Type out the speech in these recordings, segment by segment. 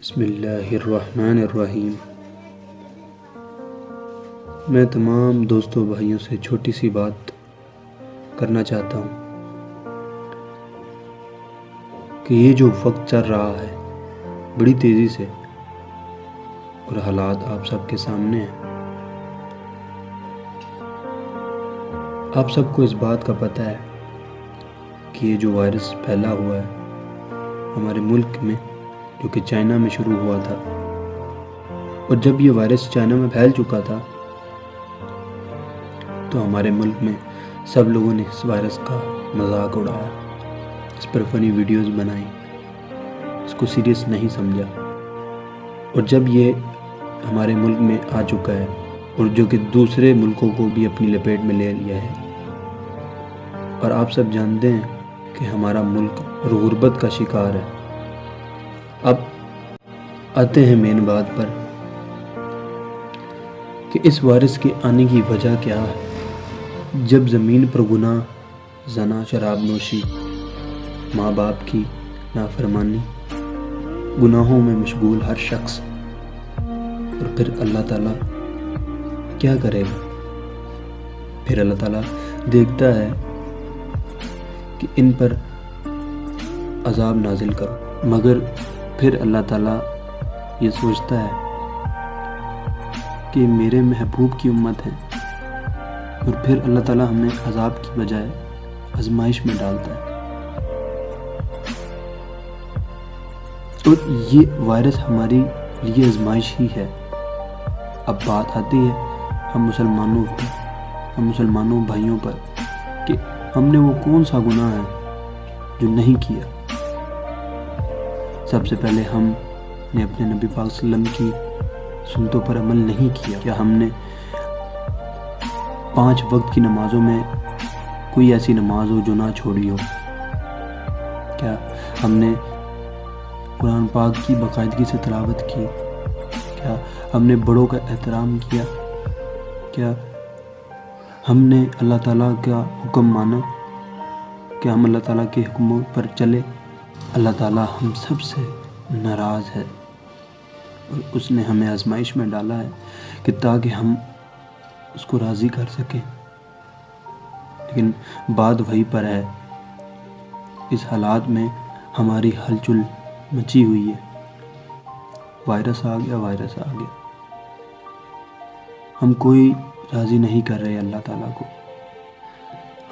بسم اللہ الرحمن الرحیم۔ میں تمام دوستوں بھائیوں سے چھوٹی سی بات کرنا چاہتا ہوں کہ یہ جو وقت چل رہا ہے بڑی تیزی سے اور حالات آپ سب کے سامنے ہیں۔ آپ سب کو اس بات کا پتہ ہے کہ یہ جو وائرس پھیلا ہوا ہے ہمارے ملک میں، جو کہ چائنا میں شروع ہوا تھا، اور جب یہ وائرس چائنا میں پھیل چکا تھا تو ہمارے ملک میں سب لوگوں نے اس وائرس کا مذاق اڑایا، اس پر فنی ویڈیوز بنائی، اس کو سیریس نہیں سمجھا۔ اور جب یہ ہمارے ملک میں آ چکا ہے اور جو کہ دوسرے ملکوں کو بھی اپنی لپیٹ میں لے لیا ہے، اور آپ سب جانتے ہیں کہ ہمارا ملک غربت کا شکار ہے۔ اب آتے ہیں مین بات پر کہ اس وائرس کے آنے کی وجہ کیا ہے۔ جب زمین پر گناہ، زنا، شراب نوشی، ماں باپ کی نافرمانی، گناہوں میں مشغول ہر شخص، اور پھر اللہ تعالیٰ کیا کرے گا؟ پھر اللہ تعالیٰ دیکھتا ہے کہ ان پر عذاب نازل کرو، مگر پھر اللہ تعالیٰ یہ سوچتا ہے کہ میرے محبوب کی امت ہے، اور پھر اللہ تعالیٰ ہمیں عذاب کی بجائے آزمائش میں ڈالتا ہے۔ اور یہ وائرس ہماری لیے آزمائش ہی ہے۔ اب بات آتی ہے ہم مسلمانوں بھائیوں پر کہ ہم نے وہ کون سا گناہ ہے جو نہیں کیا۔ سب سے پہلے ہم نے اپنے نبی پاک صلی اللہ علیہ وسلم کی سنتوں پر عمل نہیں کیا۔ کیا ہم نے 5 وقت کی نمازوں میں کوئی ایسی نماز ہو جو نہ چھوڑی ہو؟ کیا ہم نے قرآن پاک کی باقاعدگی سے تلاوت کی؟ کیا ہم نے بڑوں کا احترام کیا؟ کیا ہم نے اللہ تعالیٰ کا حکم مانا؟ کیا ہم اللہ تعالیٰ کے حکموں پر چلے؟ اللہ تعالیٰ ہم سب سے ناراض ہے، اور اس نے ہمیں آزمائش میں ڈالا ہے کہ تاکہ ہم اس کو راضی کر سکیں۔ لیکن بات وہی پر ہے، اس حالات میں ہماری ہلچل مچی ہوئی ہے۔ وائرس آ گیا، ہم کوئی راضی نہیں کر رہے اللہ تعالیٰ کو،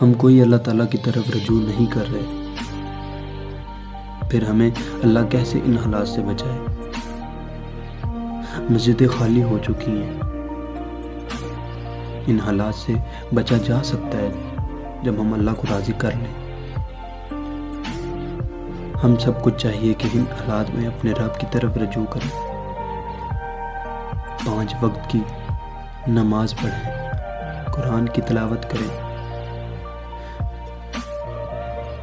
ہم کوئی اللہ تعالیٰ کی طرف رجوع نہیں کر رہے۔ پھر ہمیں اللہ کیسے ان حالات سے بچائے؟ مسجدیں خالی ہو چکی ہیں۔ ان حالات سے بچا جا سکتا ہے جب ہم اللہ کو راضی کر لیں۔ ہم سب کو چاہیے کہ ان حالات میں اپنے رب کی طرف رجوع کریں، 5 وقت کی نماز پڑھیں، قرآن کی تلاوت کریں،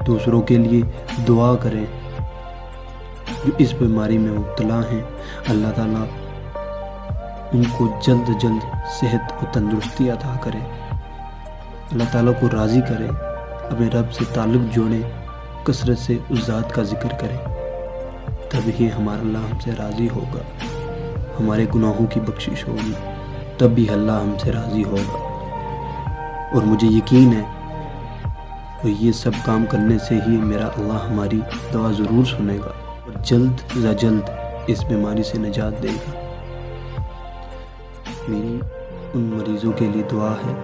دوسروں کے لیے دعا کریں جو اس بیماری میں مبتلا ہیں۔ اللہ تعالیٰ ان کو جلد صحت و تندرستی عطا کرے، اللہ تعالیٰ کو راضی کرے، اپنے رب سے تعلق جوڑیں، کثرت سے اس ذات کا ذکر کریں، تب ہی ہمارا اللہ ہم سے راضی ہوگا، ہمارے گناہوں کی بخشش ہوگی، تب بھی اللہ ہم سے راضی ہوگا۔ اور مجھے یقین ہے اور یہ سب کام کرنے سے ہی میرا اللہ ہماری دعا ضرور سنے گا اور جلد از جلد اس بیماری سے نجات دے گا۔ میری ان مریضوں کے لیے دعا ہے،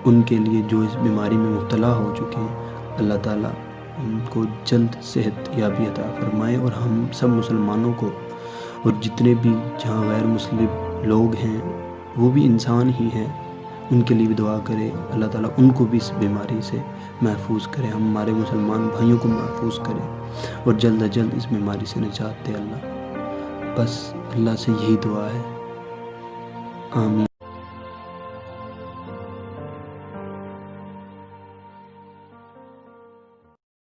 ان کے لیے جو اس بیماری میں مبتلا ہو چکے ہیں، اللہ تعالیٰ ان کو جلد صحت یابی عطا فرمائے، اور ہم سب مسلمانوں کو، اور جتنے بھی جہاں غیر مسلم لوگ ہیں وہ بھی انسان ہی ہیں، ان کے لیے بھی دعا کرے، اللہ تعالیٰ ان کو بھی اس بیماری سے محفوظ کرے، ہمارے مسلمان بھائیوں کو محفوظ کرے، اور جلد از جلد اس بیماری سے نجات دے اللہ۔ بس اللہ سے یہی دعا ہے، آمین۔